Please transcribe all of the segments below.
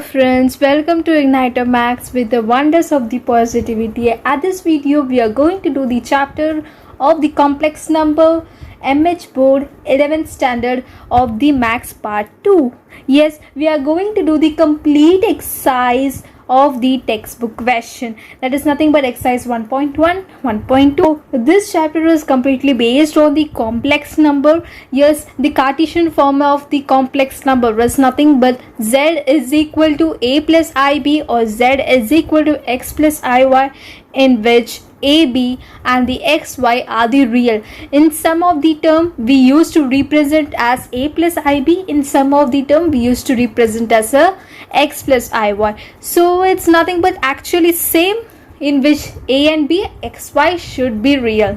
Friends, welcome to Igniter Max with the wonders of the positivity. At this video, we are going to do the chapter of the complex number MH Board 11th standard of the Max part 2. Yes, we are going to do the complete exercise of the textbook question, that is nothing but exercise 1.1, 1.2. This chapter is completely based on the complex number. Yes, the Cartesian form of the complex number is nothing but z is equal to a plus ib or z is equal to x plus iy, in which a, b and the x, y are the real. In some of the term we used to represent as a plus ib, in some of the term we used to represent as a x plus iy. So it's nothing but actually same, in which a and b, x, y should be real.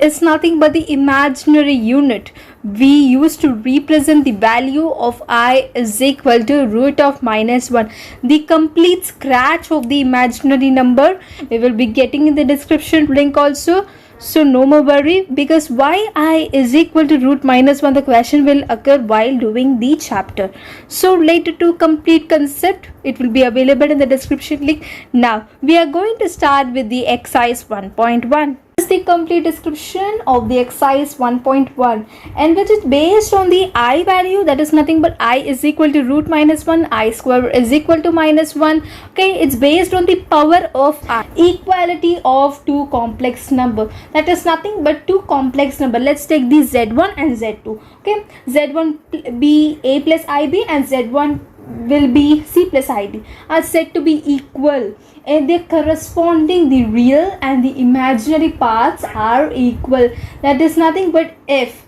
It's nothing but the imaginary unit. We used to represent the value of I is equal to root of minus 1. The complete scratch of the imaginary number we will be getting in the description link also. So no more worry, because why I is equal to root minus 1, the question will occur while doing the chapter. So later to complete concept, it will be available in the description link. Now we are going to start with the exercise 1.1. This is the complete description of the exercise 1.1, and which is based on the I value, that is nothing but I is equal to root minus 1, I square is equal to minus 1. Okay, it's based on the power of I. Equality of two complex number, that is nothing but two complex number. Let's take the z1 and z2. Okay, z1 be a plus ib and z1 will be c plus id are said to be equal, and their corresponding the real and the imaginary parts are equal. That is nothing but if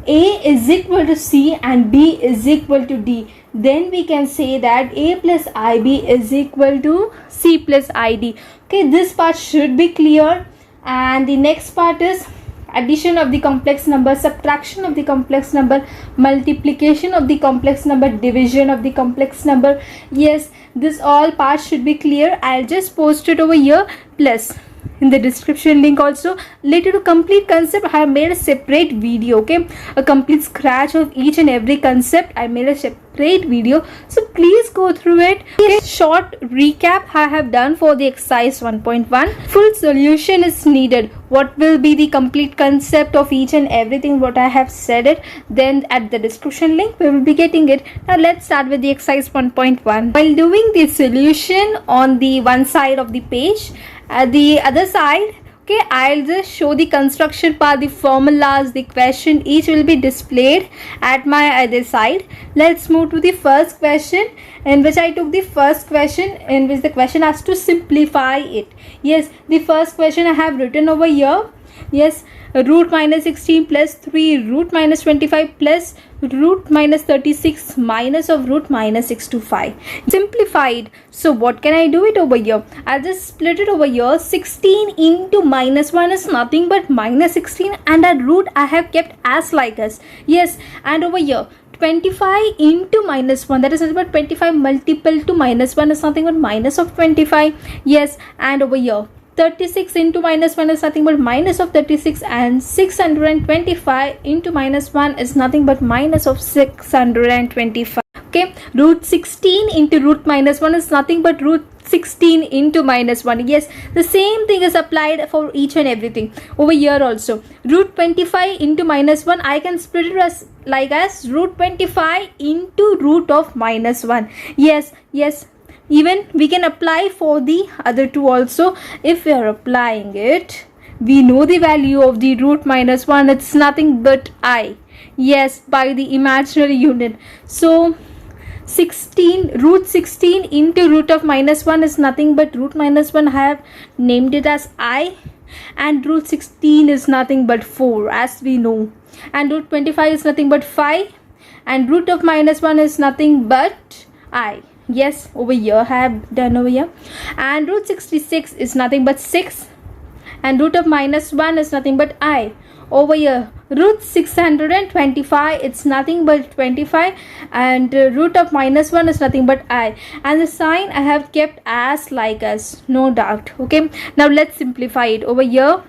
a is equal to c and b is equal to d, then we can say that a plus ib is equal to c plus id. Okay, this part should be clear. And the next part is addition of the complex number, subtraction of the complex number, multiplication of the complex number, division of the complex number. Yes, this all parts should be clear. I'll just post it over here, plus in the description link also. Later to complete concept, I have made a separate video. Okay, a complete scratch of each and every concept, I made a separate video, so please go through it. Okay, short recap I have done for the exercise 1.1. Full solution is needed. What will be the complete concept of each and everything what I have said it, then at the description link we will be getting it. Now let's start with the exercise 1.1. While doing the solution on the one side of the page, at the other side, okay, I'll just show the construction part, the formulas, the question, each will be displayed at my other side. Let's move to the first question, in which I took the first question, in which the question has to simplify it. Yes, the first question I have written over here. Yes, root minus 16 plus 3 root minus 25 plus root minus 36 minus of root minus 625. Simplified. So what can I do it over here? I'll just split it over here. 16 into minus 1 is nothing but minus 16, and that root I have kept as like as. Yes, and over here 25 into minus 1, that is nothing but 25 multiple to minus 1 is nothing but minus of 25. Yes, and over here 36 into minus 1 is nothing but minus of 36, and 625 into minus 1 is nothing but minus of 625. Okay, root 16 into root minus 1 is nothing but root 16 into minus 1. Yes, the same thing is applied for each and everything over here also. Root 25 into minus 1, I can split it as like as root 25 into root of minus 1. Yes, even we can apply for the other two also. If we are applying it, we know the value of the root minus 1, it's nothing but I. Yes, by the imaginary unit. So root 16 into root of minus 1 is nothing but root minus 1, I have named it as I, and root 16 is nothing but 4 as we know, and root 25 is nothing but 5, and root of minus 1 is nothing but I. Yes, over here I have done over here. And root 66 is nothing but 6, and root of minus 1 is nothing but I. Over here root 625, it's nothing but 25, and root of minus 1 is nothing but I, and the sign I have kept as like as, no doubt. Okay, now let's simplify it. Over here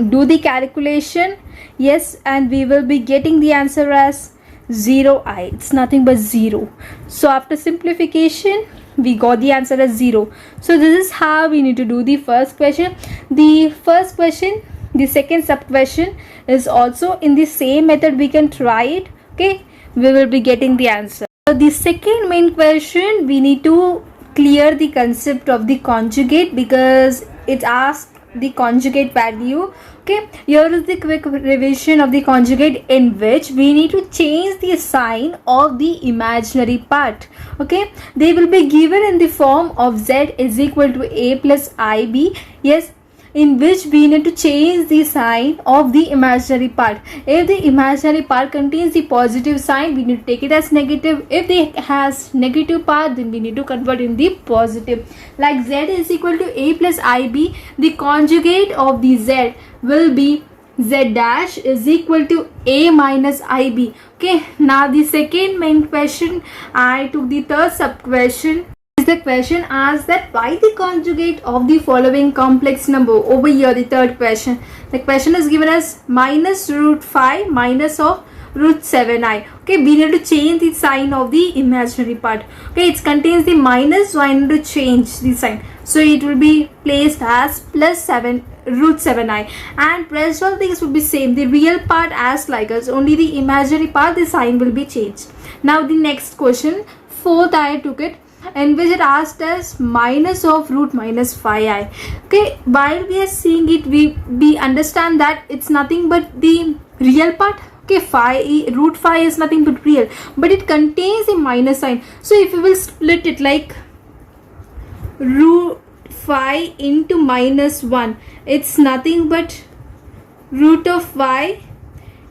do the calculation. Yes, and we will be getting the answer as 0i. It's nothing but 0. So after simplification, we got the answer as 0. So this is how we need to do the first question. The first question, the second sub question is also in the same method. We can try it. Okay, we will be getting the answer. The second main question, we need to clear the concept of the conjugate because it asks the conjugate value. Okay, here is the quick revision of the conjugate, in which we need to change the sign of the imaginary part. Okay, they will be given in the form of z is equal to a plus ib. Yes, in which we need to change the sign of the imaginary part. If the imaginary part contains the positive sign, we need to take it as negative. If it has negative part, then we need to convert in the positive. Like z is equal to a plus ib, the conjugate of the z will be z dash is equal to a minus ib. Okay, now the second main question, I took the third sub question. The question asks that why the conjugate of the following complex number. Over here, the third question, the question is given as minus root 5 minus of root 7i. Okay, we need to change the sign of the imaginary part. Okay, it contains the minus, so I need to change the sign, so it will be placed as plus 7 root 7i, and rest all things will be same. The real part as like us, only the imaginary part, the sign will be changed. Now the next question, fourth, I took it, in which it asked us minus of root minus 5i. Okay, while we are seeing it, we understand that it's nothing but the real part. Okay, root 5 is nothing but real, but it contains a minus sign. So if we will split it like root 5 into minus 1, it's nothing but root of 5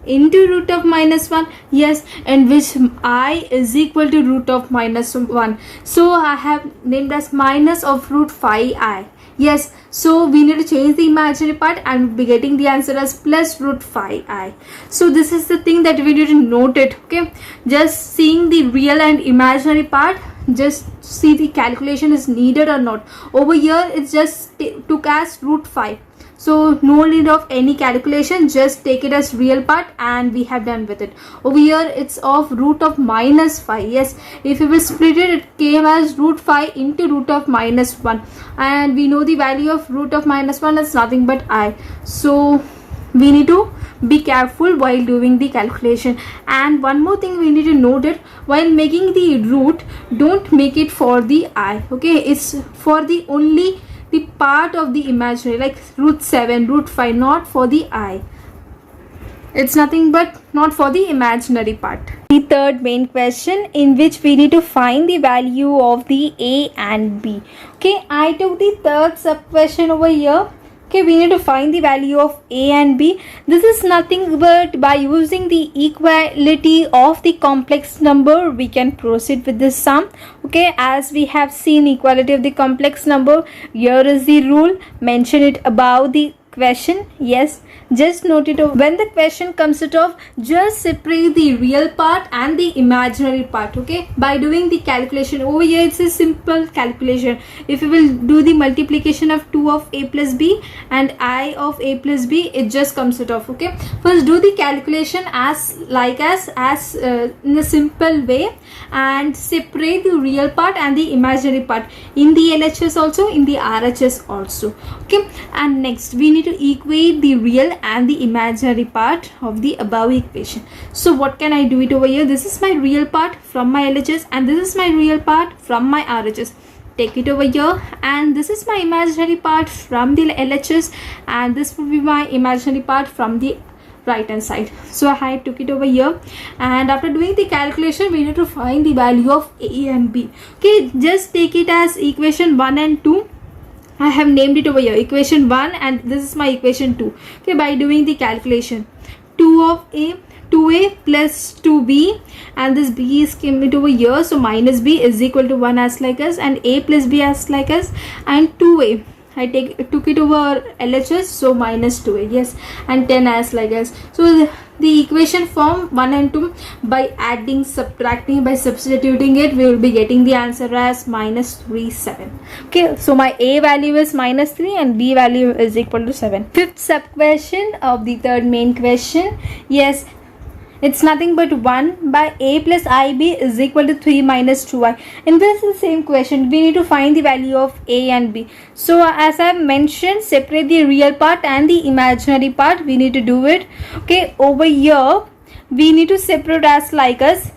into root of minus 1. Yes, and which I is equal to root of minus 1. So I have named as minus of root 5i. Yes, so we need to change the imaginary part and be getting the answer as plus root 5i. So this is the thing that we need to note it. Okay, just seeing the real and imaginary part, just see the calculation is needed or not. Over here it's just took as root 5, so no need of any calculation, just take it as real part and we have done with it. Over here it's of root of minus 5. Yes, if we will split it, it came as root 5 into root of minus 1, and we know the value of root of minus 1 is nothing but I. So we need to be careful while doing the calculation. And one more thing we need to note it, while making the root, don't make it for the I. Okay, it's for the only the part of the imaginary, like root 7, root 5, not for the I. It's nothing but not for the imaginary part. The third main question, in which we need to find the value of the A and B. Okay, I took the third sub question over here. Okay, we need to find the value of A and B. This is nothing but by using the equality of the complex number, we can proceed with this sum. Okay, as we have seen equality of the complex number, here is the rule, mention it above the question. Yes, just note it. When the question comes out of, just separate the real part and the imaginary part. Okay, by doing the calculation over here, it's a simple calculation. If you will do the multiplication of 2 of a plus b and I of a plus b, it just comes out of. Okay, first do the calculation as in a simple way, and separate the real part and the imaginary part in the LHS also, in the RHS also. Okay, and next we need to equate the real and the imaginary part of the above equation. So what can I do it over here? This is my real part from my LHS and this is my real part from my RHS. Take it over here, and this is my imaginary part from the LHS and this will be my imaginary part from the right hand side. So I took it over here, and after doing the calculation, we need to find the value of A and B. Okay, just take it as equation 1 and 2. I have named it over here equation 1 and this is my equation 2. Okay, by doing the calculation, 2 of A, 2a plus 2b, and this b is came it over here, so minus b is equal to 1 as like us, and a plus b as like us, and 2a I took it over LHS, so minus 2a. Yes, and 10 as like us. So the equation form 1 and 2, by adding, subtracting, by substituting it, we will be getting the answer as minus 3, 7. Okay, so my a value is minus 3 and b value is equal to 7. Fifth sub question of the third main question. Yes, It's nothing but 1 by a plus ib is equal to 3 minus 2i. In this is the same question, we need to find the value of a and b. So as I have mentioned, separate the real part and the imaginary part. We need to do it. Okay, over here we need to separate as like us,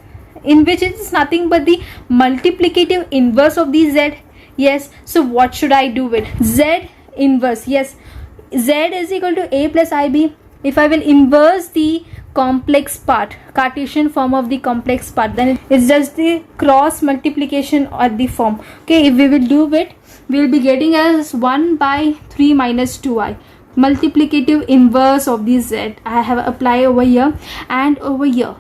in which it is nothing but the multiplicative inverse of the z. Yes, so what should I do with z inverse? Yes, z is equal to a plus ib. If I will inverse the complex part, Cartesian form of the complex part, then it's just the cross multiplication at the form. Okay, if we will do it, we will be getting as 1 by 3 minus 2i, multiplicative inverse of the z. I have applied over here, and over here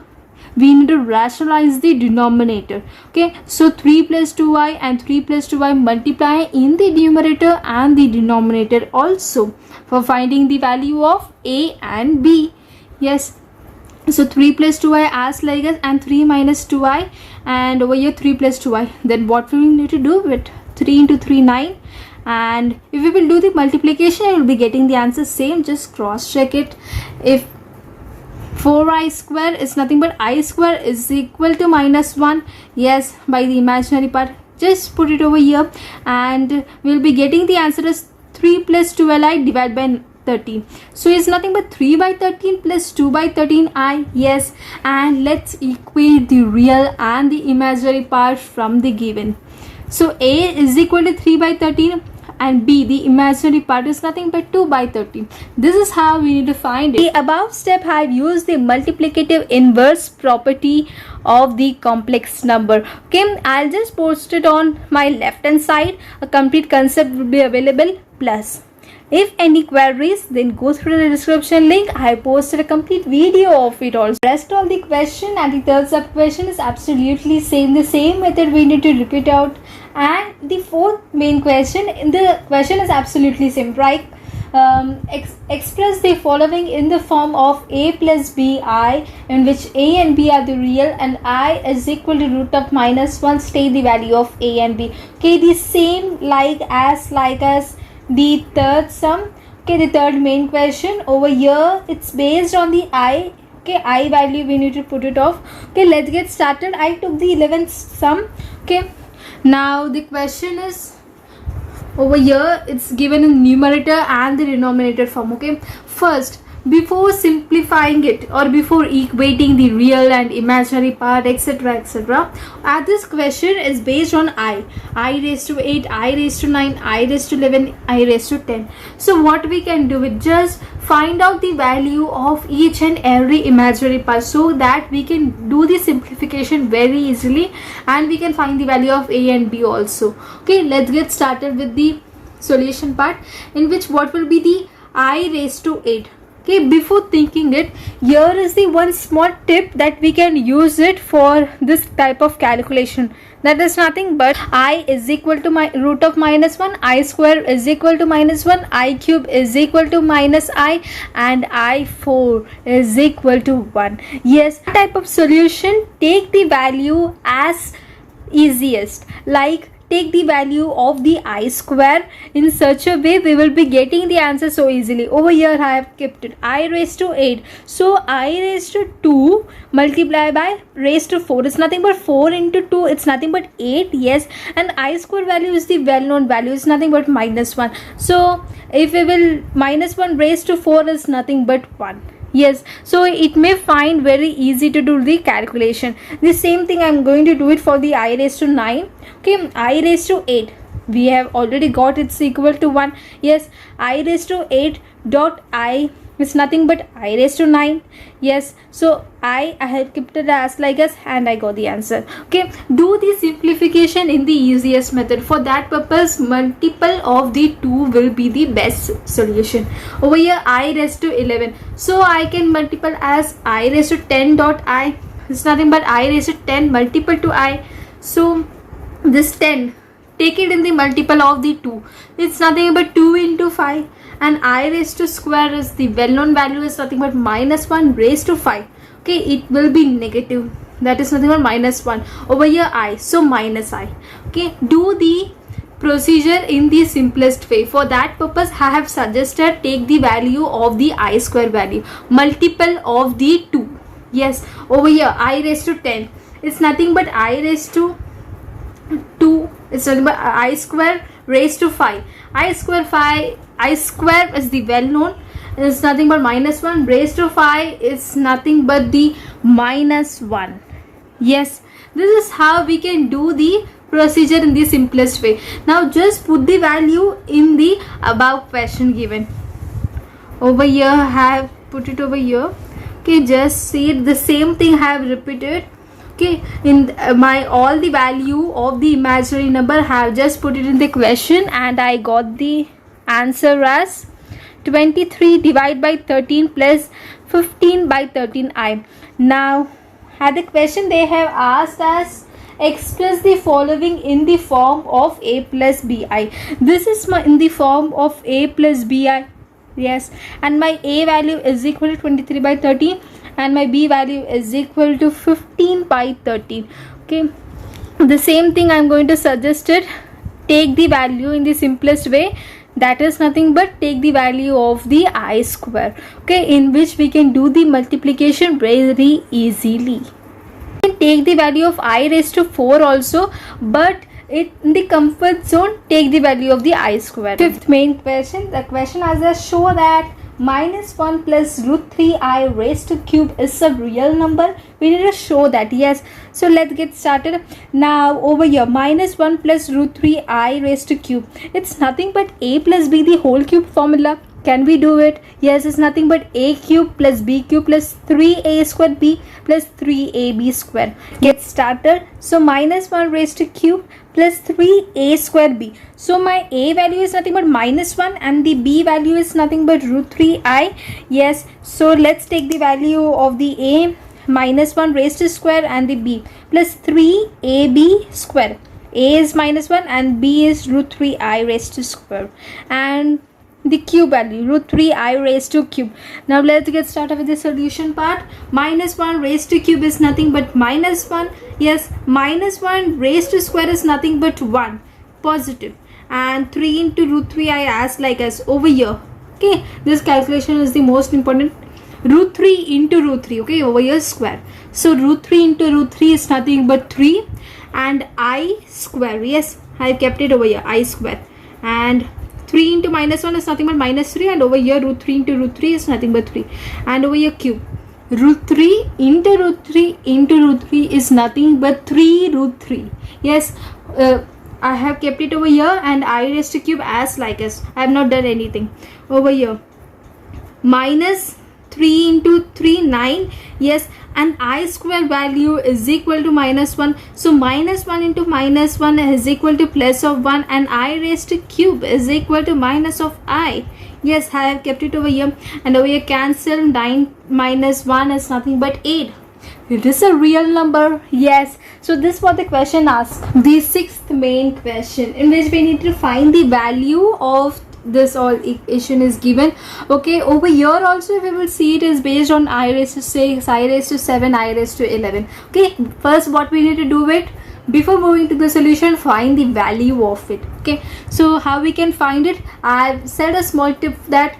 we need to rationalize the denominator. Okay, so 3 plus 2i and 3 plus 2i multiply in the numerator and the denominator also for finding the value of a and b. Yes, so 3 plus 2i as like us, and 3 minus 2i, and over here 3 plus 2i. Then what we will need to do with 3 into 3 9, and if we will do the multiplication, I will be getting the answer same. Just cross check it. If 4i square is nothing but I square is equal to minus 1, yes, by the imaginary part, just put it over here, and we'll be getting the answer as 3 plus 12i divided by 13. So it's nothing but 3 by 13 plus 2 by 13i. Yes, and let's equate the real and the imaginary part from the given. So a is equal to 3 by 13, and b, the imaginary part, is nothing but 2 by 13. This is how we need to find it. The above step I have used the multiplicative inverse property of the complex number. Okay, I'll just post it on my left hand side. A complete concept will be available. Plus, if any queries, then go through the description link. I posted a complete video of it also. Rest of the question and the third sub question is absolutely same. The same method we need to repeat out. And the fourth main question, the question is absolutely same, right? Express the following in the form of a plus bi, in which a and b are the real and I is equal to root of minus 1. State the value of a and b. Okay, the same like as the third sum. Okay, the third main question over here, it's based on the I. Okay, I value we need to put it off. Okay, let's get started. I took the 11th sum. Okay, now the question is over here, it's given in numerator and the denominator form. Okay, first, before simplifying it or before equating the real and imaginary part, etc., etc., this question is based on I raised to 8, I raised to 9, I raised to 11, I raised to 10. So what we can do is just find out the value of each and every imaginary part, so that we can do the simplification very easily, and we can find the value of a and b also. Okay, let's get started with the solution part, in which what will be the I raised to 8. Okay, before thinking it, here is the one small tip that we can use it for this type of calculation. That is nothing but I is equal to my root of minus 1, I square is equal to minus 1, I cube is equal to minus I, and I4 is equal to 1. Yes, type of solution, take the value as easiest, like take the value of the I square. In such a way we will be getting the answer so easily. Over here I have kept it I raised to 8, so I raised to 2 multiply by raised to 4 is nothing but 4 into 2, it's nothing but 8. Yes, and I square value is the well known value, is nothing but minus 1. So if we will, minus 1 raised to 4 is nothing but 1. Yes, so it may find very easy to do the calculation. The same thing I'm going to do it for the I raised to 9. Okay, I raised to 8, we have already got it's equal to 1. Yes, I raised to 8 dot I is nothing but I raised to 9. Yes, so I have kept it as like us, and I got the answer. Okay, do the simplification in the easiest method. For that purpose, multiple of the 2 will be the best solution. Over here I raised to 11, so I can multiple as I raised to 10 dot I is nothing but I raised to 10 multiple to I. So this 10, take it in the multiple of the 2, it's nothing but 2 into 5, and I raised to square is the well known value is nothing but minus 1 raised to 5. Okay, it will be negative, that is nothing but minus 1. Over here I, so minus I. Okay, do the procedure in the simplest way. For that purpose I have suggested take the value of the I square value, multiple of the 2. Yes, over here I raised to 10, it's nothing but I raised to 2, it's nothing but I square raised to 5. I square 5, I square is the well known, it's nothing but minus 1 raised to 5 is nothing but the minus 1. Yes, this is how we can do the procedure in the simplest way. Now just put the value in the above question given. Over here I have put it over here. Okay, just see it, the same thing I have repeated. Okay, in my all the value of the imaginary number I have just put it in the question, and I got the answer as 23 divided by 13 plus 15 by 13i. Now at the question they have asked us express the following in the form of a plus bi. This is my in the form of a plus bi. Yes, and my a value is equal to 23 by 13 and my b value is equal to 15 by 13. Okay, the same thing I'm going to suggest it. Take the value in the simplest way, that is nothing but take the value of the I square. Okay, in which we can do the multiplication very easily. We can take the value of I raised to 4 also, but it in the comfort zone take the value of the I square. Fifth main question, the question has a show that minus 1 plus root 3i raised to cube is a real number. We need to show that. Yes, so let's get started. Now over here minus 1 plus root 3i raised to cube, it's nothing but a plus b the whole cube formula. Can we do it? Yes, it's nothing but a cube plus b cube plus 3a square b plus 3ab square. Get started. So minus 1 raised to cube plus 3a square b. So my a value is nothing but minus 1 and the b value is nothing but root 3i. Yes, so let's take the value of the a, minus 1 raised to square, and the b plus 3ab square. A is minus 1 and b is root 3i raised to square, and the cube value root 3i raised to cube. Now let's get started with the solution part. Minus 1 raised to cube is nothing but minus 1. Yes, minus 1 raised to square is nothing but 1 positive, and 3 into root 3i as like as over here. Okay, this calculation is the most important. Root 3 into root 3, okay, over here square. So root 3 into root 3 is nothing but 3, and I square. Yes, I kept it over here, I square. And 3 into minus 1 is nothing but minus 3, and over here root 3 into root 3 is nothing but 3, and over here cube. Root 3 into root 3 into root 3 is nothing but 3 root 3. Yes, I have kept it over here, and I raised to cube as like as. I have not done anything. Over here minus 3 into 3 9. Yes, and I square value is equal to minus 1. So minus 1 into minus 1 is equal to plus of 1, and I raised to cube is equal to minus of I. Yes, I have kept it over here, and over here cancel. 9 minus 1 is nothing but 8. It is a real number. Yes, so this is what the question asks. The sixth main question, in which we need to find the value of this all equation is given. Okay, over here also if we will see, it is based on I raised to 6, I raised to 7, I raised to 11. Okay, first what we need to do it, before moving to the solution, find the value of it. Okay, so how we can find it, I've said a small tip that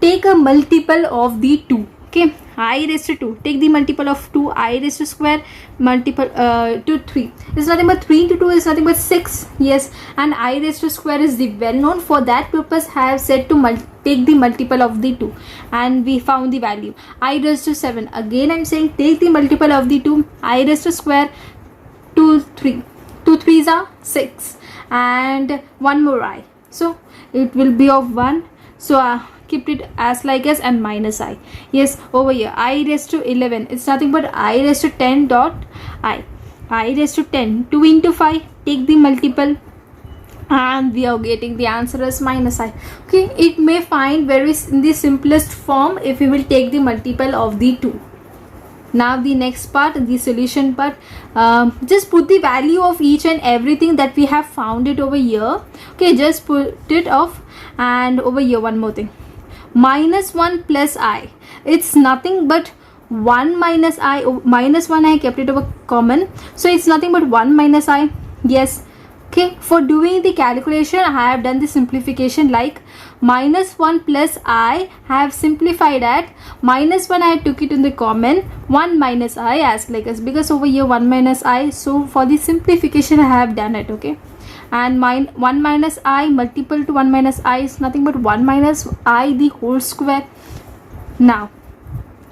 take a multiple of the 2. Okay, I raised to 2, take the multiple of 2, I raised to square, multiple to 3. It's nothing but 3 into 2 is nothing but 6. Yes, and I raised to square is the well known. For that purpose I have said to take the multiple of the 2, and we found the value. I raised to 7, again I'm saying take the multiple of the 2, I raised to square, 2 3, 2 3s are 6, and one more I, so it will be of 1. So keep it as like as, and minus I. Yes, over here I raised to 11, it's nothing but I raised to 10 dot I raised to 10. 2 into 5, take the multiple, and we are getting the answer as minus I. Okay, it may find very in the simplest form if we will take the multiple of the 2. Now the next part, the solution part, just put the value of each and everything that we have found it over here. Okay, just put it off, and over here one more thing, minus 1 plus I, it's nothing but 1 minus I. Minus 1 I kept it over common, so it's nothing but 1 minus I. Yes, okay, for doing the calculation I have done the simplification like minus 1 plus I have simplified at minus 1, I took it in the common, 1 minus I as like as, because over here 1 minus I, so for the simplification I have done it. Okay, and 1 minus I multiple to 1 minus I is nothing but 1 minus I the whole square. Now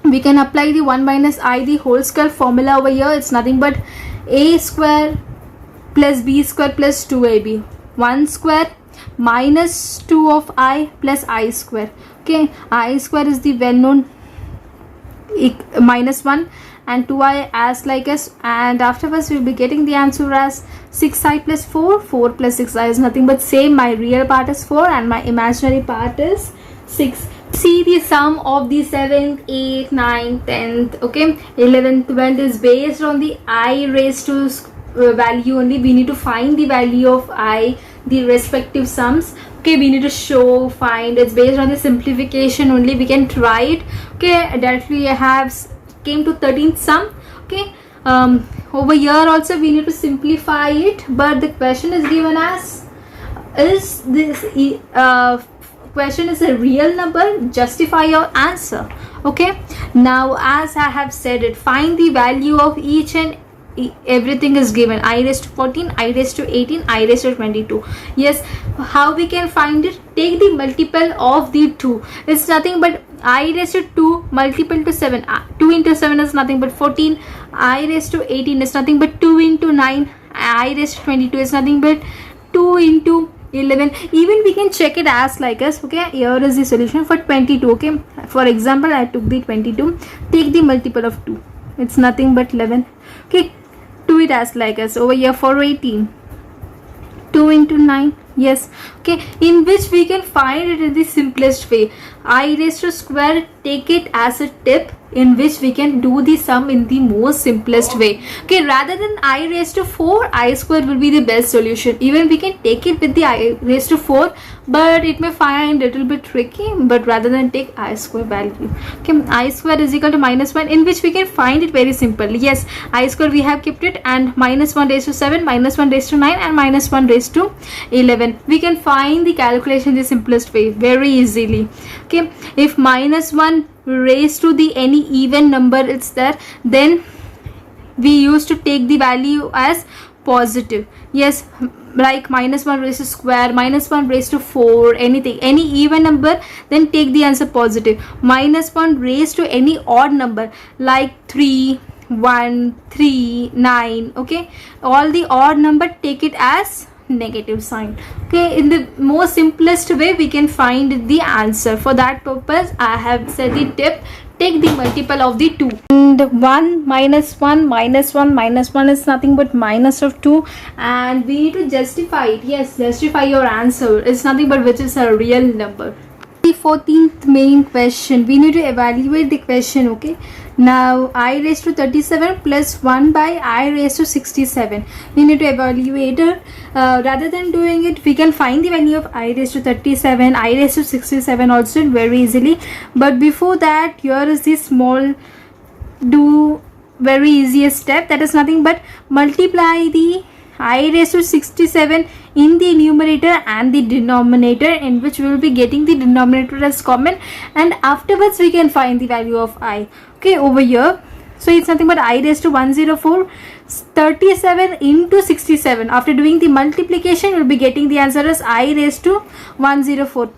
we can apply the 1 minus I the whole square formula over here. It's nothing but a square plus b square plus 2ab, 1 square minus 2 of I plus I square. Okay, I square is the well known minus 1 and 2I as like as, and afterwards we'll be getting the answer as 6I plus 4, 4 plus 6I is nothing but same. My real part is 4 and my imaginary part is 6. See the sum of the 7th, 8th, 9th, 10th, okay, 11th, 12th is based on the I raised to value only. We need to find the value of I, the respective sums. Okay, we need to show, find. It's based on the simplification only. We can try it. Okay, directly I have came to 13th sum. Okay, over here also we need to simplify it, but the question is given as, is this question is a real number? Justify your answer. Okay, now as I have said it, find the value of each and everything is given. I raised to 14, I raised to 18, I raised to 22. Yes, how we can find it? Take the multiple of the 2. It's nothing but I raised to 2 multiple to 7. 2 into 7 is nothing but 14. I raised to 18 is nothing but 2 into 9. I raised to 22 is nothing but 2 into 11. Even we can check it as like us. Okay, here is the solution for 22. Okay, for example I took the 22, take the multiple of 2, it's nothing but 11. Okay, do it as like us. Over here for 18, 2 into 9. Yes, okay, in which we can find it in the simplest way. I raised to square, take it as a tip in which we can do the sum in the most simplest way. Okay, rather than I raised to 4, I square will be the best solution. Even we can take it with the I raised to 4, but it may find a little bit tricky, but rather than take I square value. Okay, I square is equal to minus 1, in which we can find it very simple. Yes, I square we have kept it, and minus 1 raised to 7, minus 1 raised to 9 and minus 1 raised to 11. We can find the calculation the simplest way very easily. Okay, if minus 1 raised to the any even number it's there, then we used to take the value as positive. Yes, like minus 1 raised to square, minus 1 raised to 4, anything, any even number, then take the answer positive. Minus 1 raised to any odd number like 3, 1, 3, 9. Okay, all the odd number, take it as negative sign. Okay, in the most simplest way we can find the answer. For that purpose I have said the tip, take the multiple of the 2, and 1 minus 1 minus 1 minus 1 is nothing but minus of 2, and we need to justify it. Yes, justify your answer. It's nothing but which is a real number. The 14th main question, we need to evaluate the question. Okay, now I raised to 37 plus 1 by I raised to 67. We need to evaluate it. Rather than doing it, we can find the value of I raised to 37, I raised to 67 also very easily. But before that, here is the small do very easiest step, that is nothing but multiply the I raised to 67 in the numerator and the denominator, in which we will be getting the denominator as common, and afterwards we can find the value of I. Okay, over here, so it's nothing but I raised to 104, 37 into 67. After doing the multiplication, we'll be getting the answer as I raised to 104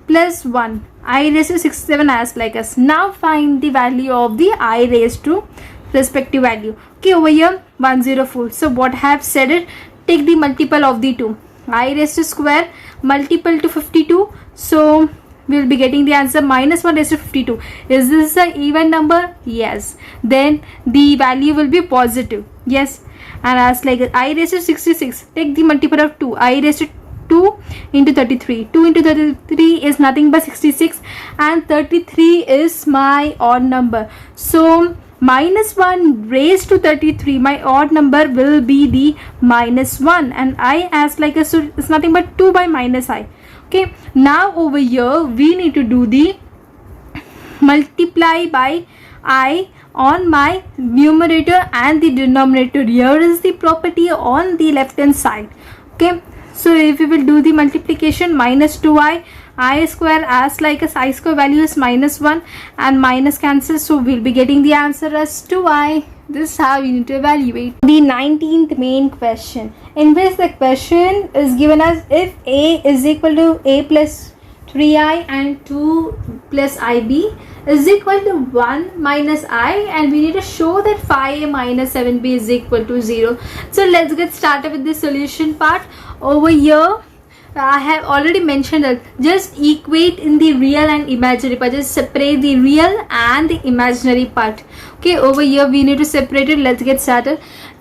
plus 1, I raised to 67 as like us. Now find the value of the I raised to respective value. Okay, over here 104. So what I have said it, take the multiple of the 2. I raised to square multiple to 52. So we will be getting the answer minus 1 raised to 52. Is this an even number? Yes. Then the value will be positive. Yes. And as like I raised to 66, take the multiple of 2. I raised to 2 into 33. 2 into 33 is nothing but 66, and 33 is my odd number. So minus 1 raised to 33, my odd number will be the minus 1, and I as like a, so it's nothing but 2 by minus I. Okay, now over here we need to do the multiply by I on my numerator and the denominator. Here is the property on the left hand side. Okay, So if we will do the multiplication, minus 2i, I square as like as I square value is minus 1 and minus cancels, so we'll be getting the answer as 2i. This is how you need to evaluate. The 19th main question, in which the question is given as if a is equal to a plus 3i and 2 plus ib is equal to 1 minus I, and we need to show that 5a minus 7b is equal to 0. So let's get started with the solution part. Over here I have already mentioned that just equate in the real and imaginary part, just separate the real and the imaginary part. Okay, over here we need to separate it. Let's get started.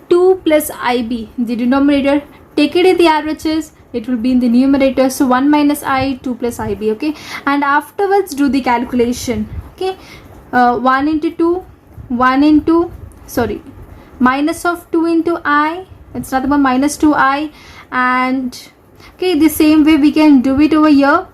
2 plus ib, the denominator, take it in the RHS, it will be in the numerator, so 1 minus I, 2 plus ib. Okay, and afterwards do the calculation. Okay, 1 into 2, 1 into, sorry, minus of 2 into I, it's not about minus 2i, and okay, the same way we can do it over here.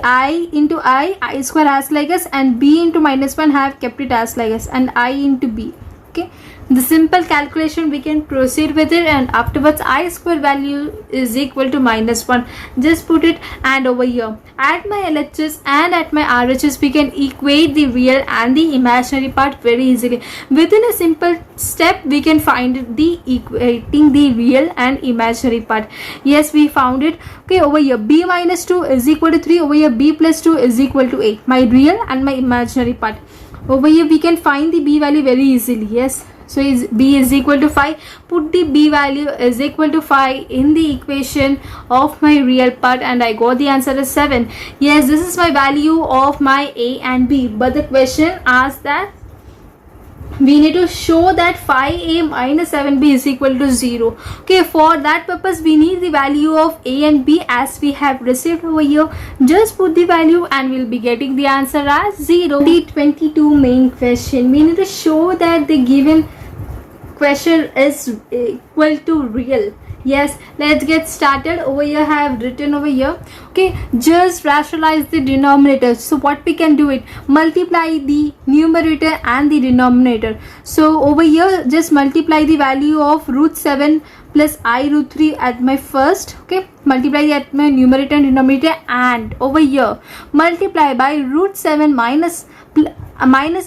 I into I square as like us, and b into minus 1 have kept it as like us, and I into b. Okay, the simple calculation we can proceed with it, and afterwards I square value is equal to minus 1. Just put it, and over here at my LHS and at my RHS we can equate the real and the imaginary part very easily. Within a simple step we can find the equating the real and imaginary part. Yes, we found it. Okay, over here b minus 2 is equal to 3, over here b plus 2 is equal to 8, my real and my imaginary part. Over here we can find the b value very easily. Yes, so is b is equal to 5. Put the b value is equal to 5 in the equation of my real part, and I got the answer as 7. Yes, this is my value of my a and b, but the question asks that we need to show that 5a minus 7b is equal to 0. Okay, for that purpose we need the value of a and b as we have received over here. Just put the value and we'll be getting the answer as 0. The 22 main question, we need to show that the given question is equal to real. Yes, let's get started. Over here I have written over here. Okay, just rationalize the denominator. So what we can do it, multiply the numerator and the denominator. So over here just multiply the value of root 7 plus I root 3 at my first. Okay, multiply at my numerator and denominator, and over here multiply by root 7 minus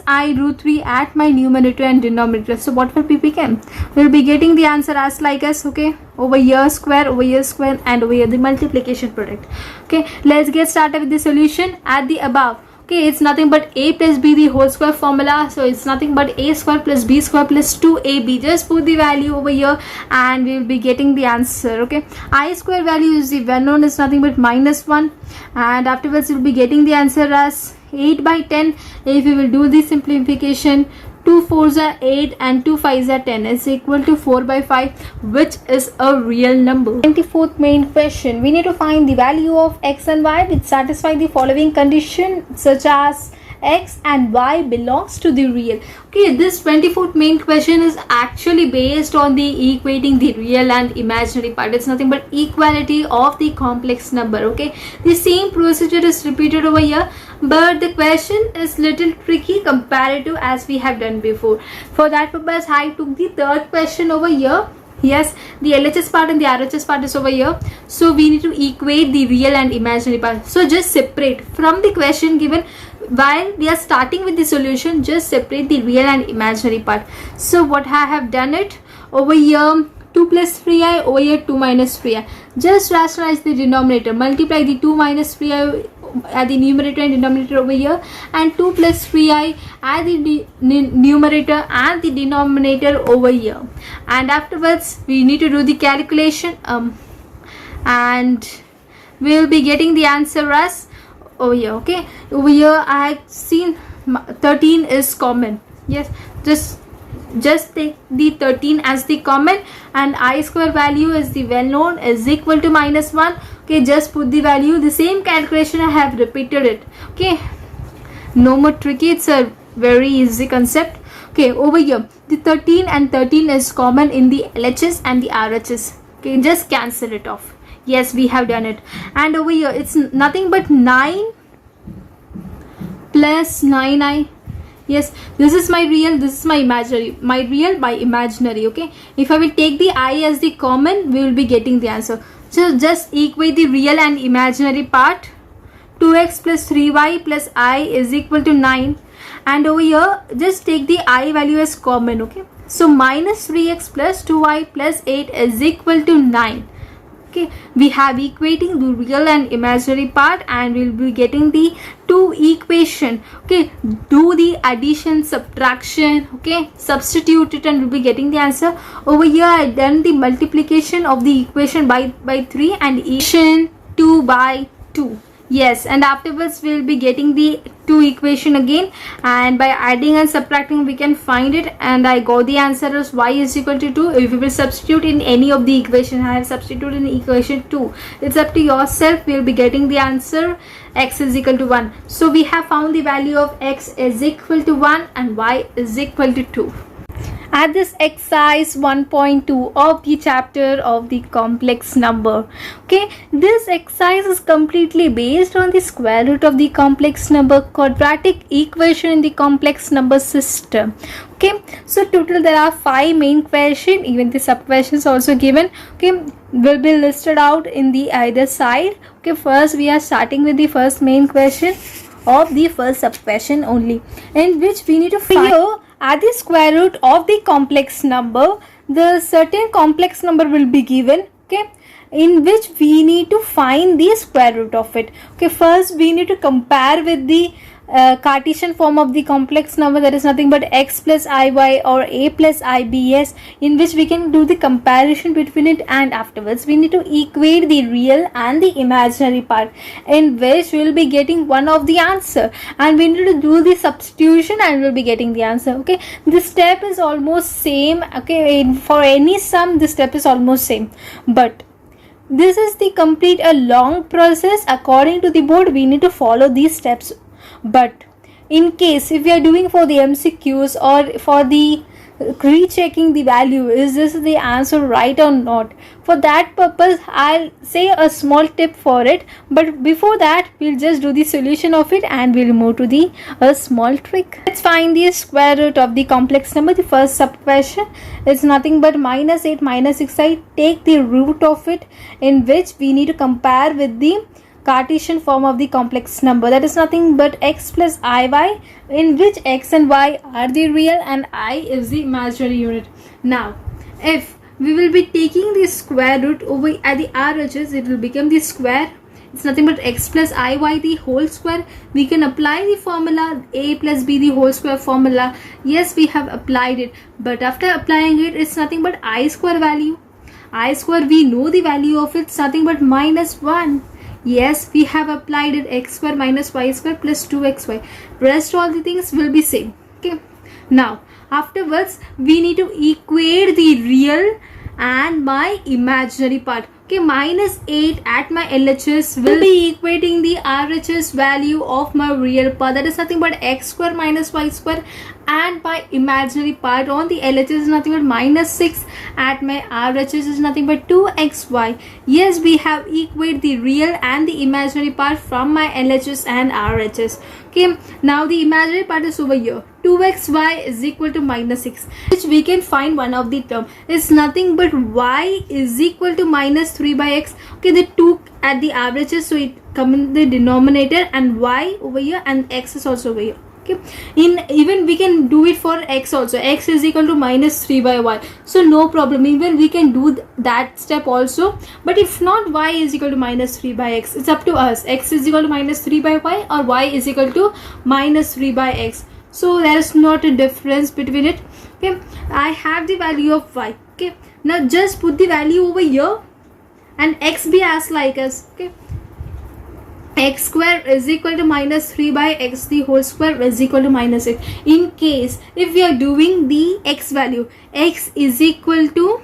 I root 3 at my numerator and denominator. So what will be become? We'll be getting the answer as like as, okay, over here square, and over here the multiplication product. Okay, let's get started with the solution at the above. Okay, it's nothing but a plus b the whole square formula, so it's nothing but a square plus b square plus 2ab. Just put the value over here and we will be getting the answer. Okay, I square value is the well known is nothing but minus 1, and afterwards we'll be getting the answer as 8 by 10. If we will do the simplification, 2 4s are 8 and 2 5s are 10 is equal to 4 by 5, which is a real number. 24th main question, we need to find the value of x and y which satisfy the following condition, such as x and y belongs to the real. Okay, this 24th main question is actually based on the equating the real and imaginary part. It's nothing but equality of the complex number. Okay, the same procedure is repeated over here, but the question is little tricky compared to as we have done before. For that purpose I took the third question over here. Yes, the LHS part and the RHS part is over here, so we need to equate the real and imaginary part. So just separate from the question given. While we are starting with the solution, just separate the real and imaginary part. So what I have done it over here, 2 plus 3i, over here 2 minus 3i. Just rationalize the denominator, multiply the 2 minus 3i at the numerator and denominator over here, and 2 plus 3i at the numerator and the denominator over here, and afterwards we need to do the calculation, and we will be getting the answer as over here. Okay, over here I have seen 13 is common. Yes, just take the 13 as the common, and I square value is the well known is equal to minus 1. Okay, just put the value, the same calculation I have repeated it. Okay, no more tricky, it's a very easy concept. Okay, over here the 13 and 13 is common in the LHS and the RHS. Okay, just cancel it off. Yes, we have done it. And over here it's nothing but 9 plus 9i. Yes, this is my real, this is my imaginary, my real, my imaginary. Okay, if I will take the I as the common, we will be getting the answer. So just equate the real and imaginary part. 2x plus 3y plus I is equal to 9, and over here just take the I value as common. Okay, so minus 3x plus 2y plus 8 is equal to 9. Okay, we have equating the real and imaginary part, and we'll be getting the two equation. Okay, do the addition, subtraction, okay, substitute it, and we'll be getting the answer. Over here I done the multiplication of the equation by 3 and equation 2 by 2. Yes, and afterwards we'll be getting the two equation again, and by adding and subtracting we can find it, and I got the answer as y is equal to 2. If you will substitute in any of the equation, I have substituted in equation 2. It's up to yourself. We'll be getting the answer x is equal to 1. So we have found the value of x is equal to 1 and y is equal to 2. At this exercise 1.2 of the chapter of the complex number. Okay, this exercise is completely based on the square root of the complex number quadratic equation in the complex number system. Okay, so total there are 5 main questions, even the sub questions also given. Okay, will be listed out in the either side. Okay, first we are starting with the first main question of the first sub question only, in which we need to find at the square root of the complex number, the certain complex number will be given, okay, in which we need to find the square root of it. Okay, first we need to compare with the Cartesian form of the complex number, that is nothing but x plus iy or a plus ibs, in which we can do the comparison between it, and afterwards we need to equate the real and the imaginary part, in which we will be getting one of the answer, and we need to do the substitution and we will be getting the answer. Okay, this step is almost same. Okay, for any sum this step is almost same, but this is the complete a long process. According to the board we need to follow these steps. But in case if we are doing for the MCQs or for the rechecking the value, is this the answer right or not, for that purpose I'll say a small tip for it. But before that we'll just do the solution of it and we'll move to the small trick. Let's find the square root of the complex number. The first sub question is nothing but minus 8 minus 6. I take the root of it, in which we need to compare with the Cartesian form of the complex number, that is nothing but x plus iy, in which x and y are the real and I is the imaginary unit. Now if we will be taking the square root over at the RHS, it will become the square. It's nothing but x plus iy the whole square. We can apply the formula a plus b the whole square formula. Yes, we have applied it, but after applying it, it's nothing but I square value. I square, we know the value of it, it's nothing but minus 1. Yes, we have applied it, x square minus y square plus 2xy. Rest all the things will be same. Okay, now afterwards we need to equate the real and my imaginary part. Okay, minus 8 at my LHS will be equating the RHS value of my real part, that is nothing but x square minus y square, and my imaginary part on the LHS is nothing but minus 6 at my RHS is nothing but 2xy. Yes, we have equated the real and the imaginary part from my LHS and RHS. Okay, now the imaginary part is over here. 2xy is equal to minus 6, which we can find one of the term. It's nothing but y is equal to minus 3 by x. Okay, the 2 at the averages, so it come in the denominator, and y over here and x is also over here. Okay, even we can do it for x also. X is equal to minus 3 by y, so no problem, even we can do that step also. But if not, y is equal to minus 3 by x, it's up to us. X is equal to minus 3 by y or y is equal to minus 3 by x, so there is not a difference between it. Okay, I have the value of y. Okay, now just put the value over here and x be as like as. Okay, x square is equal to minus 3 by x the whole square is equal to minus 8. In case if we are doing the x value, x is equal to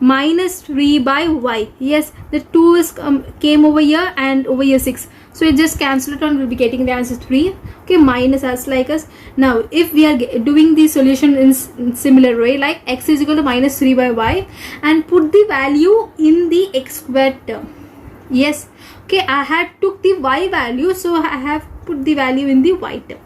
minus 3 by y. Yes, the 2 is came over here and over here 6, so you just cancel it and we'll be getting the answer 3. Okay, minus as like us. Now if we are doing the solution in similar way, like x is equal to minus 3 by y, and put the value in the x squared term. Yes, okay, I had took the y value, so I have put the value in the y term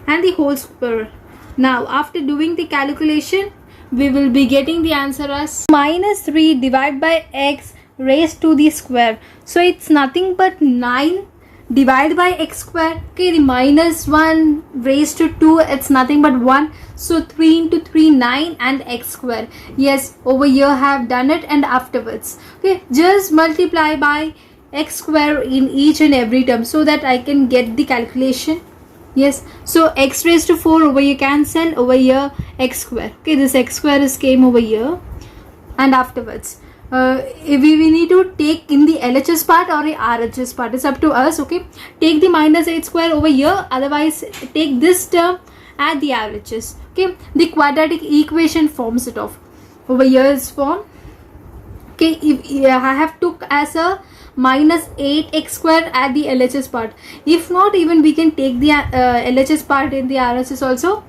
and the whole square. Now after doing the calculation, we will be getting the answer as minus 3 divided by x raised to the square. So it's nothing but 9 divided by x square. Okay, the minus 1 raised to 2, it's nothing but 1. So 3 into 3, 9 and x square. Yes, over here I have done it. And afterwards, okay, just multiply by x square in each and every term so that I can get the calculation. Yes, so x raised to 4 over here cancel, over here x square. Okay, this x square is came over here. And afterwards if we need to take in the LHS part or the RHS part, it's up to us. Okay, take the minus 8 square over here, otherwise take this term at the RHS. Okay, the quadratic equation forms it off. Over here is formed. Okay, if I have took as a minus 8x square at the LHS part. If not, even we can take the LHS part in the RHS also.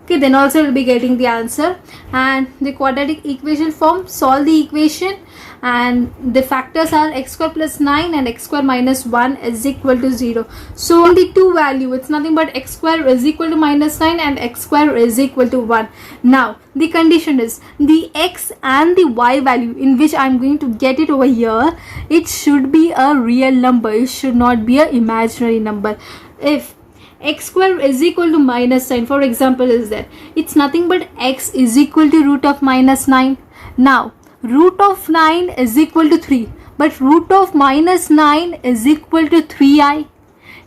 Okay, then also we'll be getting the answer. And the quadratic equation form, solve the equation, and the factors are x square plus 9 and x square minus 1 is equal to 0. So in the two value, it's nothing but x square is equal to minus 9 and x square is equal to 1. Now the condition is the x and the y value in which I'm going to get it over here, it should be a real number, it should not be an imaginary number. If x square is equal to minus 9, for example, is there, it's nothing but x is equal to root of minus 9. Now root of 9 is equal to 3, but root of minus 9 is equal to 3i,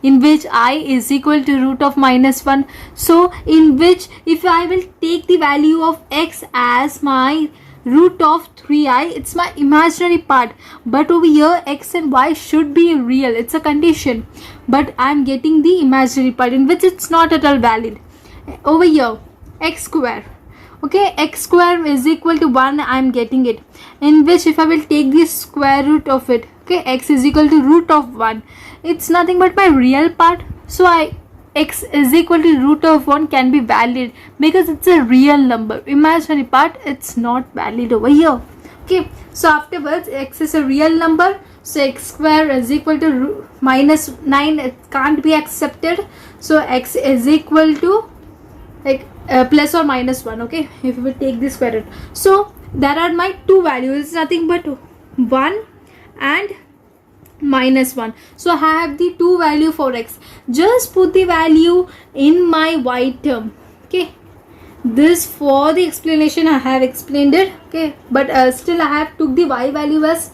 in which I is equal to root of minus 1. So in which if I will take the value of x as my root of 3i, it's my imaginary part, but over here x and y should be real, it's a condition, but I'm getting the imaginary part in which it's not at all valid. Over here x square, okay, x square is equal to 1, I'm getting it, in which if I will take the square root of it, okay, x is equal to root of 1, it's nothing but my real part. So x is equal to root of 1 can be valid because it's a real number. Imaginary part, it's not valid over here. Okay, so afterwards x is a real number, so x square is equal to minus 9, it can't be accepted. So x is equal to like plus or minus 1. Okay, if we take the square root, so there are my two values, it's nothing but 1 and minus 1. So I have the two value for x, just put the value in my y term. Okay, this for the explanation I have explained it. Okay, but still I have took the y value as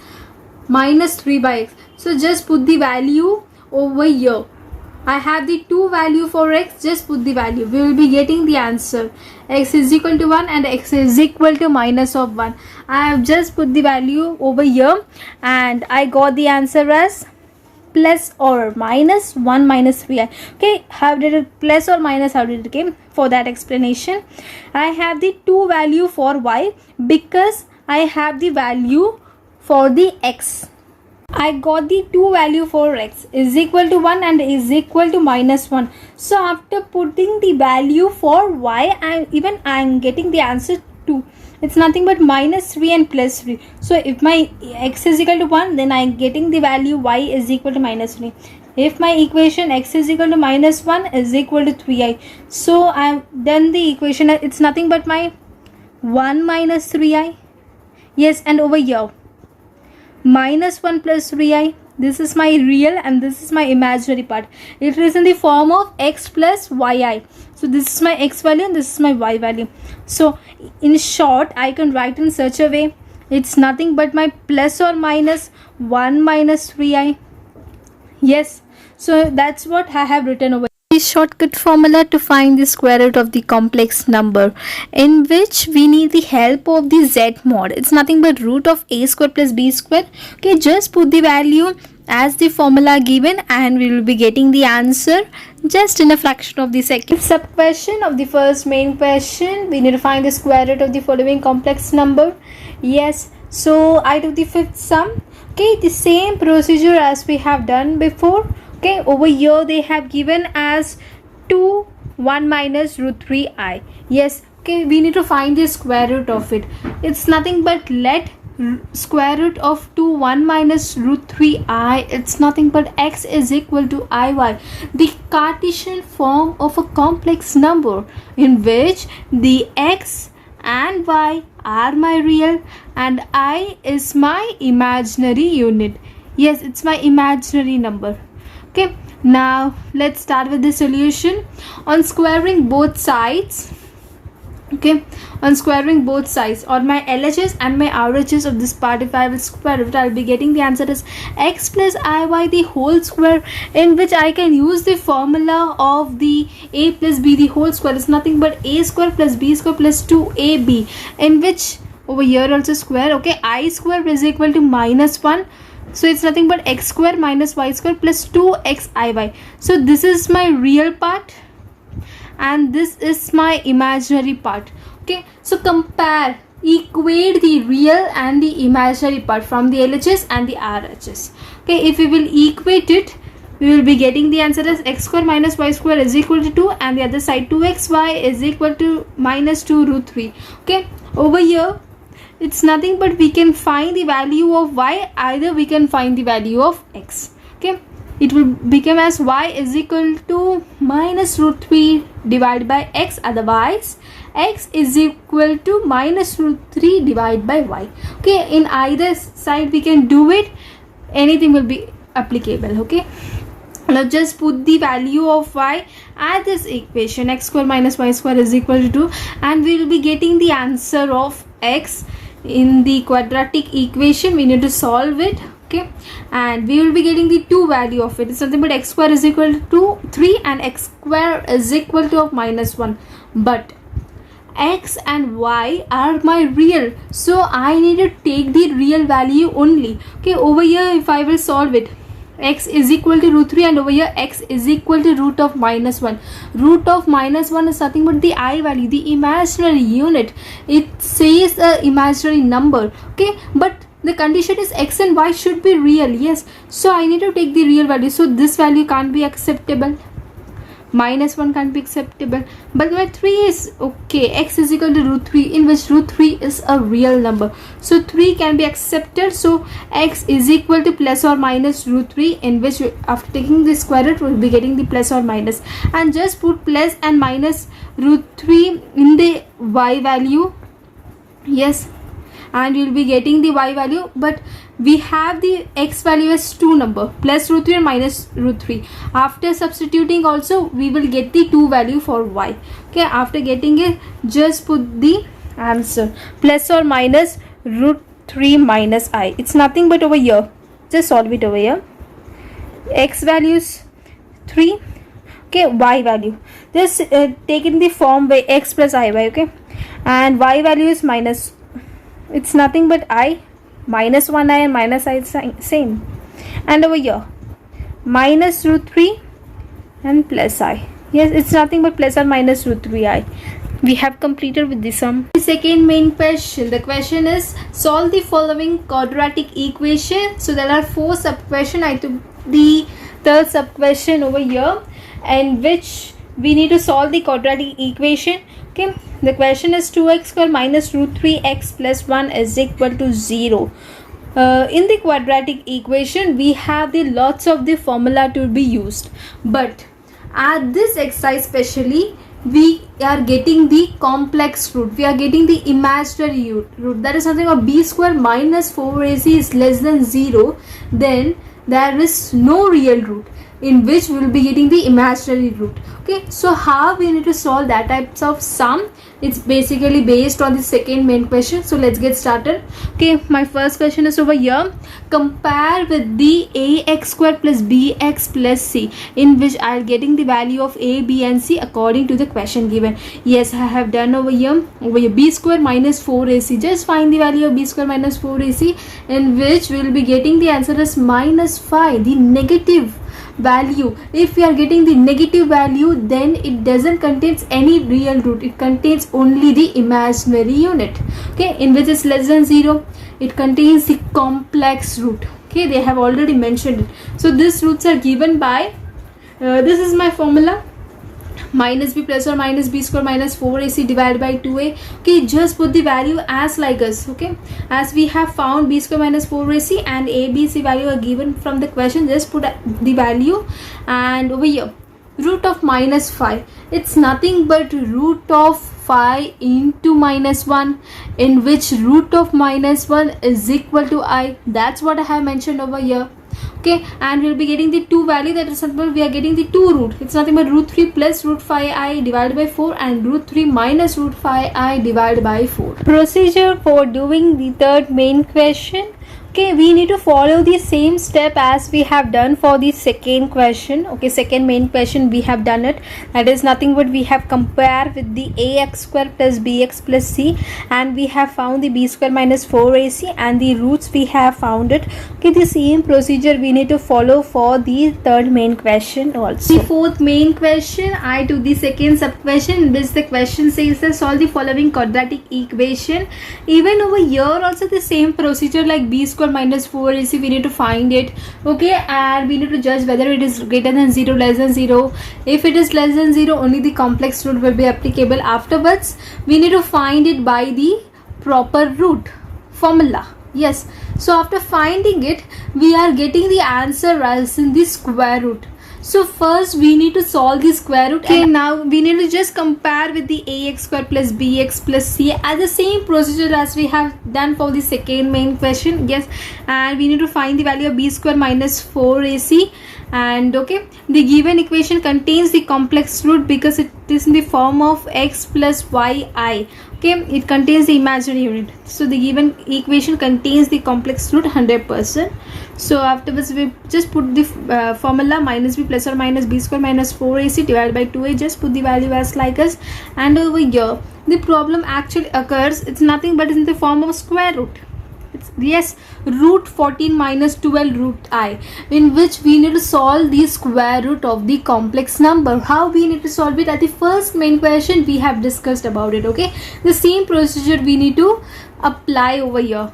minus 3 by x, so just put the value over here. I have the two value for x, just put the value, we will be getting the answer. X is equal to 1 and x is equal to minus of 1. I have just put the value over here and I got the answer as plus or minus 1 minus 3i. Okay, how did it plus or minus, how did it came? For that explanation, I have the two value for y because I have the value for the x. I got the two value for x is equal to 1 and is equal to minus 1. So after putting the value for y, I am getting the answer 2. It's nothing but minus 3 and plus 3. So if my x is equal to 1, then I am getting the value y is equal to minus 3. If my equation x is equal to minus 1 is equal to 3i. So I have done the equation, it's nothing but my 1 minus 3i. Yes, and over here minus 1 plus 3i, this is my real and this is my imaginary part. It is in the form of x plus yi. So this is my x value and this is my y value. So in short, I can write in such a way, it's nothing but my plus or minus 1 minus 3i. Yes, so that's what I have written over. Shortcut formula to find the square root of the complex number, in which we need the help of the z mod. It's nothing but root of a square plus b square. Okay, just put the value as the formula given and we will be getting the answer just in a fraction of the second. Sub question of the first main question, we need to find the square root of the following complex number. Yes, so I do the fifth sum. Okay, the same procedure as we have done before. Okay, over here they have given as 2 1 minus root 3i. Yes, okay, we need to find the square root of it. It's nothing but let square root of 2 1 minus root 3i, it's nothing but x is equal to iy, the Cartesian form of a complex number in which the x and y are my real and I is my imaginary unit. Yes, it's my imaginary number. Okay, now let's start with the solution. On squaring both sides, okay, on squaring both sides, or my LHS and my RHS of this part, if I will square it, I'll be getting the answer as x plus iy the whole square, in which I can use the formula of the a plus b the whole square is nothing but a square plus b square plus 2ab, in which over here also square. Okay, I square is equal to minus 1, so it's nothing but x square minus y square plus 2xiy. So this is my real part and this is my imaginary part. Okay, so compare, equate the real and the imaginary part from the LHS and the RHS. Okay, if we will equate it, we will be getting the answer as x square minus y square is equal to 2, and the other side 2xy is equal to minus 2 root 3. Okay, over here it's nothing but we can find the value of y, either we can find the value of x. Okay, it will become as y is equal to minus root 3 divided by x, otherwise x is equal to minus root 3 divided by y. Okay, in either side we can do it, anything will be applicable. Okay, now just put the value of y at this equation, x square minus y square is equal to 2, and we will be getting the answer of x in the quadratic equation. We need to solve it. Okay, and we will be getting the 2 value of it. It's something but x square is equal to 3 and x square is equal to of minus 1, but x and y are my real, so I need to take the real value only. Okay, over here if I will solve it, x is equal to root 3 and over here x is equal to root of minus 1. Root of minus 1 is nothing but the I value, the imaginary unit. It says a imaginary number. Okay, but the condition is x and y should be real. Yes, so I need to take the real value, so this value can't be acceptable, minus 1 can't be acceptable, but my 3 is okay. X is equal to root 3, in which root 3 is a real number, so 3 can be accepted. So x is equal to plus or minus root 3, in which after taking the square root we'll be getting the plus or minus, and just put plus and minus root 3 in the y value. Yes, and you'll be getting the y value, but we have the x value as 2 number, plus root 3 and minus root 3. After substituting also we will get the 2 value for y. Okay, after getting it, just put the answer plus or minus root 3 minus I. It's nothing but over here, just solve it over here. X value is 3. Okay, y value just take in the form by x plus iy. Okay, and y value is minus, it's nothing but I, minus 1 I and minus I is same, and over here minus root 3 and plus I. Yes, it's nothing but plus or minus root 3I. We have completed with the sum. The second main question, the question is solve the following quadratic equation. So there are 4 sub questions. I took the third sub question over here, in which we need to solve the quadratic equation. Okay, the question is 2x square minus root 3x plus 1 is equal to 0. In the quadratic equation we have the lots of the formula to be used, but at this exercise specially we are getting the complex root, we are getting the imaginary root, that is nothing of b square minus 4ac is less than 0, then there is no real root, in which we will be getting the imaginary root. Okay, so how we need to solve that types of sum? It's basically based on the second main question. So let's get started. Okay, my first question is over here. Compare with the ax square plus bx plus c, in which I am getting the value of a, b and c according to the question given. Yes, I have done over here. Over here b square minus 4ac, just find the value of b square minus 4ac, in which we will be getting the answer as minus 5, the negative value. If we are getting the negative value, then it doesn't contains any real root, it contains only the imaginary unit. Okay, in which is less than 0, it contains the complex root. Okay, they have already mentioned it. So these roots are given by this is my formula, minus b plus or minus b square minus 4ac divided by 2a. Okay, just put the value as like us. Okay, as we have found b square minus 4ac and a, b, c value are given from the question, just put the value, and over here root of minus 5, it's nothing but root of 5 into minus 1, in which root of minus 1 is equal to I. That's what I have mentioned over here. Okay, and we'll be getting the two value, that is simple. We are getting the 2 root. It's nothing but root 3 plus root 5i divided by 4 and root 3 minus root 5i divided by 4. Procedure for doing the third main question. Okay, we need to follow the same step as we have done for the second question. Okay, second main question we have done it. That is nothing but we have compared with the ax square plus bx plus c, and we have found the b square minus 4ac, and the roots we have found it. Okay, the same procedure we need to follow for the third main question also. The fourth main question, I took the second sub question, in which the question says that solve the following quadratic equation. Even over here also the same procedure, like b square minus 4ac, we need to find it. Okay, and we need to judge whether it is greater than 0, less than 0. If it is less than 0, only the complex root will be applicable. Afterwards we need to find it by the proper root formula. Yes, so after finding it, we are getting the answer as in the square root. So first we need to solve the square root. Okay, now we need to just compare with the ax square plus bx plus c as the same procedure as we have done for the second main question. Yes, and we need to find the value of b square minus 4ac. And okay, the given equation contains the complex root because it is in the form of x plus yi. Okay, it contains the imaginary unit, so the given equation contains the complex root 100%. So afterwards we just put the formula minus b plus or minus b square minus 4ac divided by 2a. Just put the value as like us, and over here the problem actually occurs. It's nothing but in the form of square root. It's, yes, root 14 minus 12 root I, in which we need to solve the square root of the complex number. How we need to solve it? At the first main question we have discussed about it. Okay, the same procedure we need to apply over here.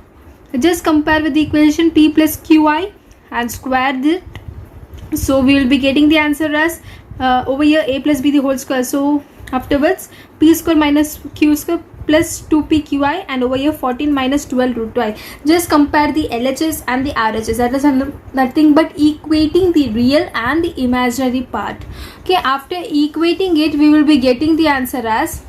Just compare with the equation p plus qi and square it. So we will be getting the answer as over here a plus b the whole square. So afterwards p square minus q square plus 2pqi, and over here 14 minus 12 root 2i. Just compare the LHS and the RHS. That is nothing but equating the real and the imaginary part. Okay, after equating it, we will be getting the answer as,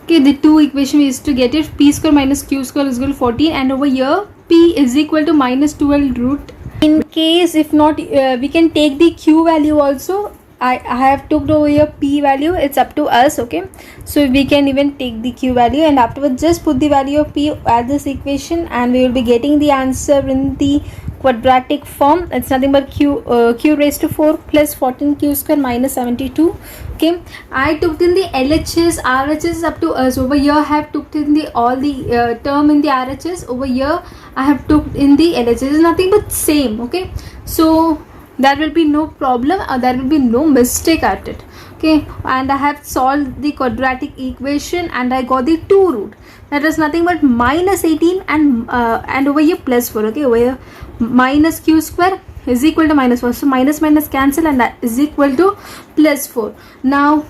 okay, the two equation is to get it, p square minus q square is equal to 14, and over here p is equal to minus 12 root. In case if not, we can take the q value also. I have took over here p value, it's up to us. Okay, so we can even take the q value, and afterwards just put the value of p at this equation, and we will be getting the answer in the quadratic form. It's nothing but q raised to 4 plus 14q square minus 72. Okay, I took in the LHS, RHS is up to us. Over here I have took in the all the term in the RHS. Over here I have took in the LHS. It's nothing but same. Okay, so there will be no problem or there will be no mistake at it. Okay, and I have solved the quadratic equation and I got the 2 root. That is nothing but minus 18 and over here plus 4. Okay, over here minus q square is equal to minus 4. So minus minus cancel, and that is equal to plus 4. Now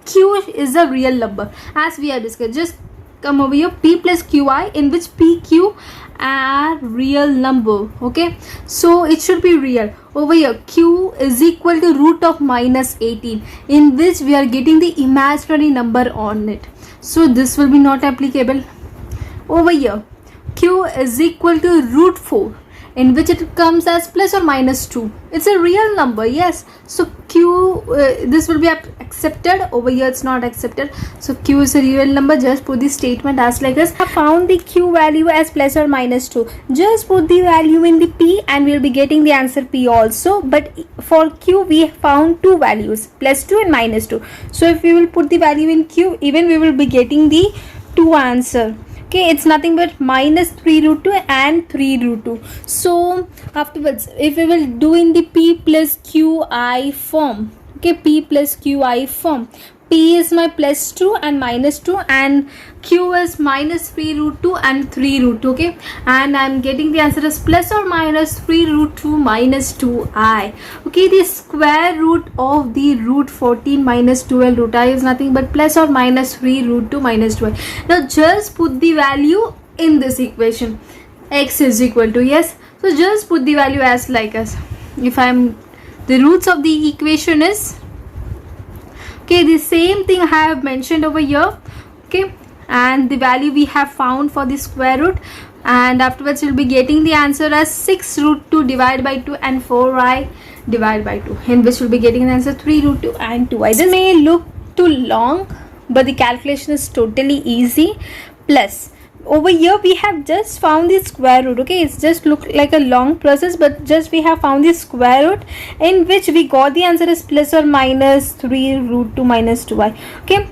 q is a real number as we have discussed. Just come over here, p plus qi, in which pq are real number. Okay, so it should be real. Over here q is equal to root of minus 18, in which we are getting the imaginary number on it, so this will be not applicable. Over here q is equal to root 4, in which it comes as plus or minus 2. It's a real number. Yes, so q this will be accepted. Over here it's not accepted, so q is a real number. Just put the statement as like this. I found the q value as plus or minus 2. Just put the value in the p and we'll be getting the answer p also. But for q we found two values, plus 2 and minus 2. So if we will put the value in q, even we will be getting the 2 answer. Okay, it's nothing but minus 3 root 2 and 3 root 2. So afterwards if we will do in the p plus qi form, okay, p plus qi form, p is my plus 2 and minus 2, and q is minus 3 root 2 and 3 root 2. Okay, and I'm getting the answer as plus or minus 3 root 2 minus 2i. Okay, the square root of the root 14 minus 12 root I is nothing but plus or minus 3 root 2 minus 2i. Now just put the value in this equation. X is equal to, yes, so just put the value as like us. If I'm The roots of the equation is, okay, the same thing I have mentioned over here, okay, and the value we have found for the square root, and afterwards we'll be getting the answer as 6 root 2 divided by 2 and 4i divided by 2, in which we'll be getting the answer 3 root 2 and 2i. This may look too long, but the calculation is totally easy. Plus over here we have just found the square root, okay, it's just look like a long process, but just we have found the square root, in which we got the answer is plus or minus 3 root 2 minus 2i. Okay,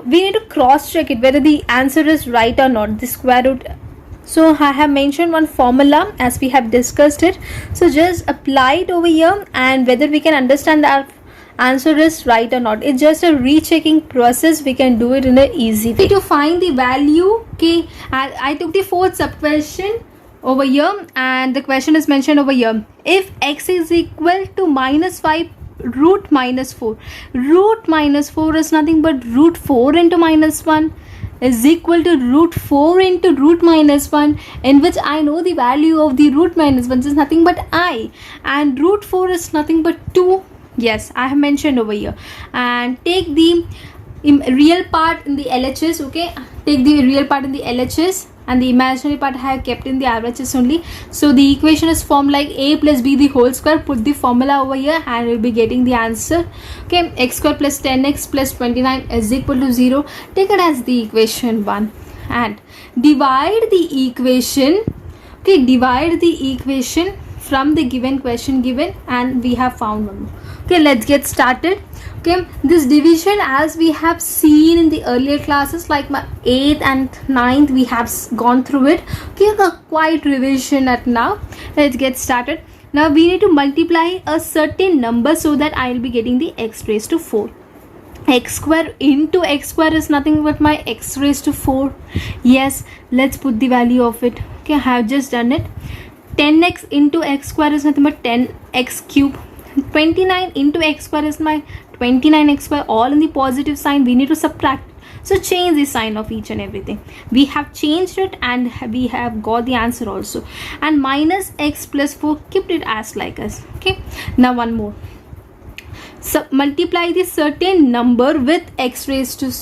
we need to cross check it whether the answer is right or not, the square root. So I have mentioned one formula as we have discussed it, so just apply it over here, and whether we can understand that answer is right or not, it's just a rechecking process. We can do it in an easy way. To find the value, okay, I took the fourth sub question over here, and the question is mentioned over here. If x is equal to minus 5 root minus 4, root minus 4 is nothing but root 4 into minus 1 is equal to root 4 into root minus 1, in which I know the value of the root minus 1 is nothing but I, and root 4 is nothing but 2. Yes, I have mentioned over here. And take the real part in the LHS, okay, take the real part in the LHS, and the imaginary part I have kept in the RHS only. So the equation is formed like a plus b the whole square. Put the formula over here and we'll be getting the answer. Okay, x square plus 10x plus 29 is equal to 0. Take it as the equation 1 and divide the equation. Okay, divide the equation from the given question given, and we have found one more. Okay, let's get started. Okay, this division, as we have seen in the earlier classes like my 8th and 9th, we have gone through it. Okay, a quite revision at now. Let's get started. Now we need to multiply a certain number so that I will be getting the x raised to 4. X square into x square is nothing but my x raised to 4. Yes, let's put the value of it. Okay, I have just done it. 10x into x square is nothing but 10x cube. 29 into x square is my 29x square, all in the positive sign. We need to subtract, so change the sign of each and everything. We have changed it and we have got the answer also. And minus x plus 4, kept it as like us. Okay, now one more. So multiply the certain number with x raised to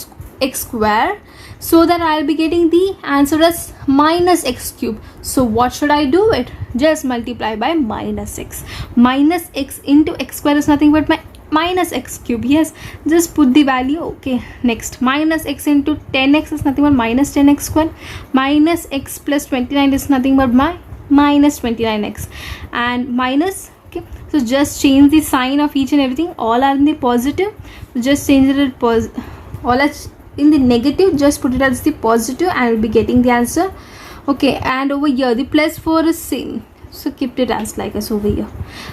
x square, so that I'll be getting the answer as minus x cube. So what should I do it? Just multiply by minus x. Minus x into x square is nothing but my minus x cube. Yes, just put the value. Okay, next minus x into 10x is nothing but minus 10x square. Minus x plus 29 is nothing but my minus 29x, and minus. Okay, so just change the sign of each and everything. All are in the positive, so just change it all are in the negative, just put it as the positive and I will be getting the answer. Okay, and over here the plus 4 is same, so keep it as like us over here,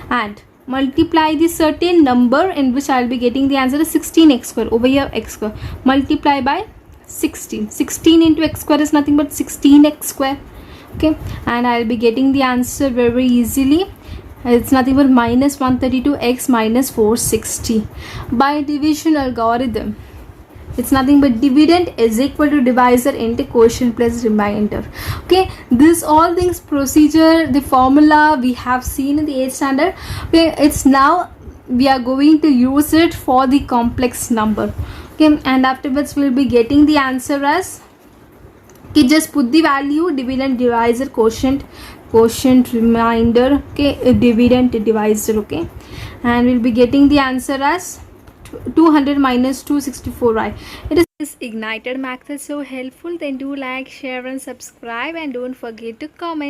and multiply the certain number in which I will be getting the answer is 16x square. Over here x square, multiply by 16. 16 into x square is nothing but 16x square. Okay, and I will be getting the answer very easily. It's nothing but minus 132x minus 460. By division algorithm, it's nothing but dividend is equal to divisor into quotient plus remainder. Okay, this all things procedure, the formula we have seen in the 8th standard. Okay, it's now we are going to use it for the complex number. Okay, and afterwards we'll be getting the answer as, okay, just put the value dividend divisor quotient remainder. Okay, dividend divisor. Okay, and we'll be getting the answer as 200 minus 264i. It is Ignited Maths is so helpful. Then do like, share and subscribe, and don't forget to comment.